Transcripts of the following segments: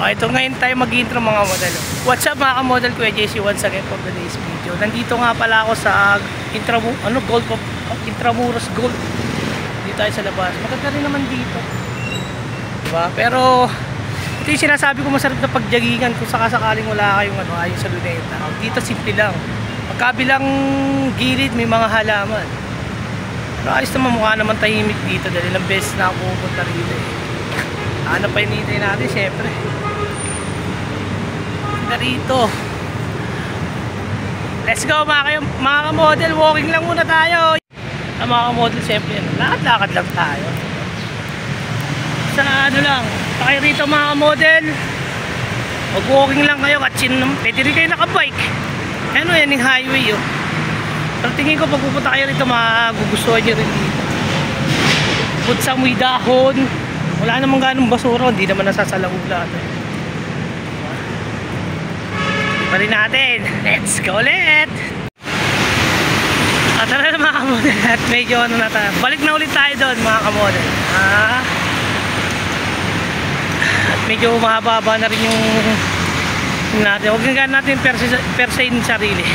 Ito ngayon tayo mag-intro mga model. What's up mga ka-model, Kuya JC once again for today's video. Nandito nga pala ako sa Intramuros Gold. Dito tayo sa labas. Maganda rin naman dito. Diba? Pero ito yung sinasabi ko, masarap na pagjagingan kung sakasakaling wala kayong ayun sa Luneta. Dito simple lang. Magkabilang gilid may mga halaman. Pero ayos naman, mukha naman tahimik dito dahil ilang beses na ako pupunta rito eh. Ano pa hinihintay natin, syempre. Rito. Let's go mga ka-model, walking lang muna tayo. Mga ka-model, syempre lakad-lakad lang tayo. Sa ano lang, tayo rito mga ka-model. Mag-walking lang kayo, katsin naman. Pwede rin kayo nakabike. Ano yan, yung highway yun. Pero tingin ko pag pupunta kayo rito, magugustuhan nyo rin dito. Putsang may dahon. Wala namang ganong basura, hindi naman nasasalaula. Pa rin natin. Let's go ulit. Tara na mga ka-model. At medyo ano na tayo. Balik na ulit tayo doon mga ka-model. At medyo mahaba na rin yung natin. Huwag nga natin persayin sarili.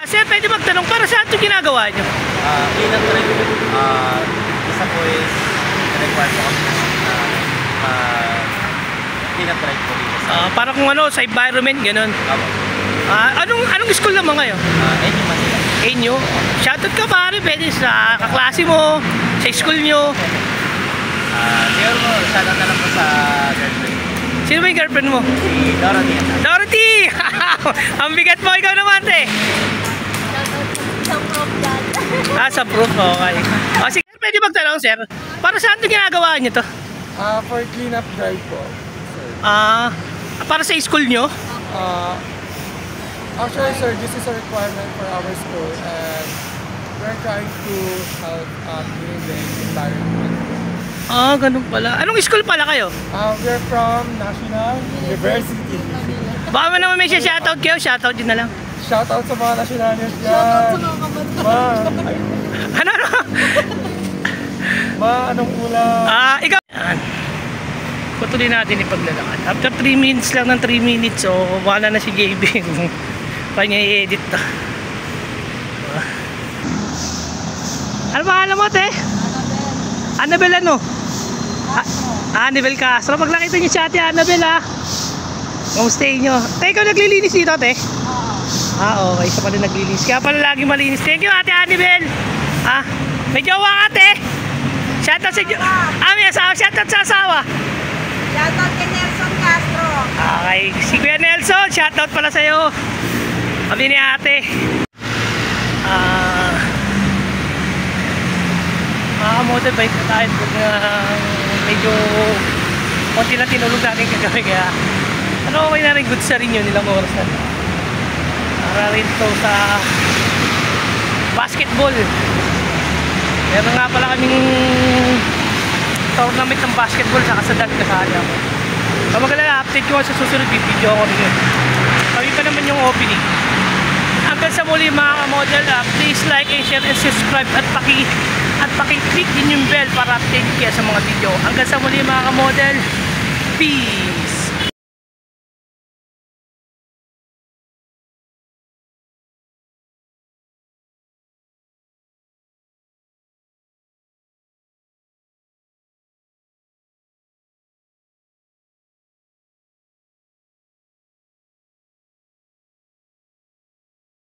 Sir, pwede magtanong, para saan ito ginagawa nyo? Clean up trip. Isa po is required po kami clean up trip po dito sa... para kung ano, sa environment, gano'n. Anong school naman kayo? Enyo Manila. Enyo? Shoutout ka pare, pwede sa kaklase mo, sa school nyo. Siguro mo, shoutout na lang po sa girlfriend. Sino ba yung girlfriend mo? Si Dorothy. Dorothy! Ang bigat mo, ikaw naman te. Sa proof dyan. Sa proof, okay. Sige, pwede magtanong sir, para saan ito ginagawa nyo to? For cleanup drive po. Para sa school nyo? Actually sir, this is a requirement for our school and we're trying to help clean the environment. Ganun pala. Anong school pala kayo? We're from National University. Baka mo naman may shoutout kayo, shoutout din na lang. Shoutout sa mga nationalists dyan. Shoutout sa mga kabataan. Ano? Anong ulam? Ikaw. Patuloy natin ipaglalakad. After 3 minutes lang ng 3 minutes, so wala na si JB. Kanya i-edit to. Ano ba alam mo, te? Annabel ano? Annabel Castro. Pag nakita niyo si ate Annabel kamusta nyo? Te, ikaw naglilinis dito, te? Okay. Isa pala naglilinis. Kaya pala lagi malinis. Thank you, ate Annabel. May jowa ka, te? Shoutout sa jowa. May asawa. Shoutout sa asawa. Shoutout kay Nelson Castro. Okay. Si Kuya Nelson, shoutout pala sa'yo. Kami ni ate. Model bike na tayo pag medyo konti lang tinulog natin kagabi, kaya okay na rin, good sa rin yun, ilang oras na para rin ito sa basketball. Meron nga pala kaming tournament ng basketball sa kasadal kasali ako. So magalala, update ko sa susunod video ako rin yun. Kami pa naman yung opening. Hanggang sa muli mga ka-model, please like and share and subscribe at paki-click din yung bell para update kayo sa mga video. Hanggang sa muli mga ka-model, peace!